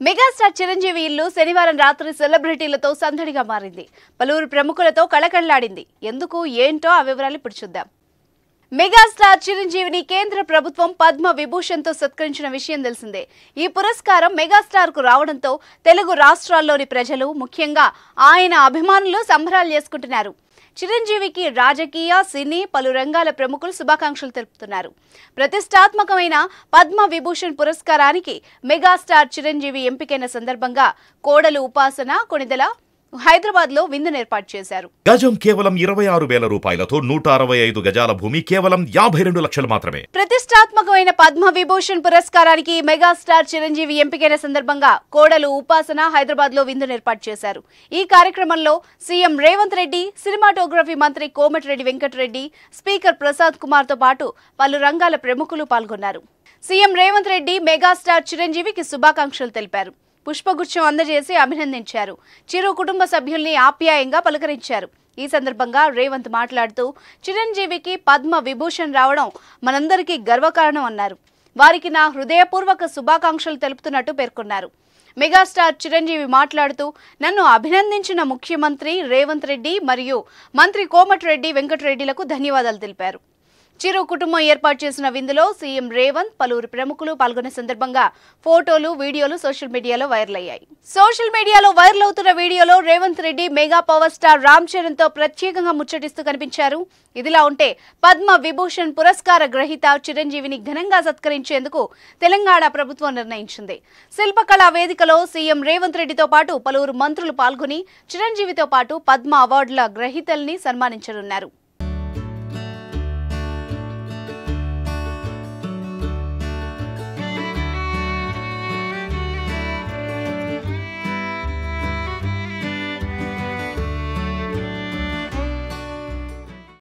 Megastar Chiranjeevi ఇల్లు శనివారం రాత్రి సెలబ్రిటీలతో సందడిగా మారింది. పలువురు ప్రముఖులతో కళకళలాడింది. ఎందుకు ఏంటో ఆ వివరాలు ఇప్పుడు చూద్దాం. మెగాస్టార్ చిరంజీవిని కేంద్ర ప్రభుత్వం పద్మ విభూషణ్తో సత్కరించిన విషయం తెలిసిందే. ఈ పురస్కారం మెగాస్టార్ కు రావడంతో తెలుగు రాష్ట్రాల్లోని ప్రజలు, ముఖ్యంగా ఆయన అభిమానులు సంబరాలు చేసుకుంటున్నారు. చిరంజీవికి రాజకీయ, సినీ, పలు రంగాల ప్రముఖులు శుభాకాంక్షలు తెలుపుతున్నారు. ప్రతిష్టాత్మకమైన పద్మ విభూషణ్ పురస్కారానికి మెగాస్టార్ చిరంజీవి ఎంపికైన సందర్భంగా కోడలు ఉపాసన కొణిదెల హైదరాబాద్ లో విందును ఏర్పాటు చేశారు. గజం కేవలం 26,000 రూపాయలతో 165 గజాల భూమి కేవలం 52 లక్షలు మాత్రమే. ప్రతిష్టాత్మకమైన పద్మ విభూషణ్ పురస్కారానికి మెగాస్టార్ చిరంజీవి ఎంపికైన సందర్భంగా కోడలు ఉపాసన హైదరాబాద్ లో విందును ఏర్పాటు చేశారు. ఈ కార్యక్రమంలో సీఎం రేవంత్ రెడ్డి, సినిమాటోగ్రఫీ మంత్రి కోమటిరెడ్డి వెంకటరెడ్డి, స్పీకర్ ప్రసాద్ కుమార్ తో పాటు పలు రంగాల ప్రముఖులు పాల్గొన్నారు. సీఎం రేవంత్ రెడ్డి మెగాస్టార్ చిరంజీవికి శుభాకాంక్షలు తెలిపారు. పుష్పగుచ్చం అందజేసి అభినందించారు. చిరు కుటుంబ సభ్యుల్ని ఆప్యాయంగా పలకరించారు. ఈ సందర్భంగా రేవంత్ మాట్లాడుతూ చిరంజీవికి పద్మ విభూషణ్ రావడం మనందరికీ గర్వకారణం అన్నారు. వారికి నా హృదయపూర్వక శుభాకాంక్షలు తెలుపుతున్నట్టు పేర్కొన్నారు. మెగాస్టార్ చిరంజీవి మాట్లాడుతూ నన్ను అభినందించిన ముఖ్యమంత్రి రేవంత్ రెడ్డి మరియు మంత్రి కోమటిరెడ్డి వెంకటరెడ్డిలకు ధన్యవాదాలు తెలిపారు. చిరు కుటుంబం ఏర్పాటు చేసిన విందులో సీఎం రేవంత్, పలువురు ప్రముఖులు పాల్గొన్న సందర్భంగా ఫోటోలు, వీడియోలు సోషల్ మీడియాలో వైరల్ అయ్యాయి. సోషల్ మీడియాలో వైరల్ అవుతున్న వీడియోలో Revanth Reddy mega power star Ram Charan తో ప్రత్యేకంగా ముచ్చటిస్తూ కనిపించారు. ఇదిలా ఉంటే పద్మ విభూషణ్ పురస్కార గ్రహీత చిరంజీవిని ఘనంగా సత్కరించేందుకు తెలంగాణ ప్రభుత్వం నిర్ణయించింది. శిల్పకళా వేదికలో సీఎం రేవంత్ రెడ్డితో పాటు పలువురు మంత్రులు పాల్గొని చిరంజీవితో పాటు పద్మ అవార్డుల గ్రహీతల్ని సన్మానించనున్నారు.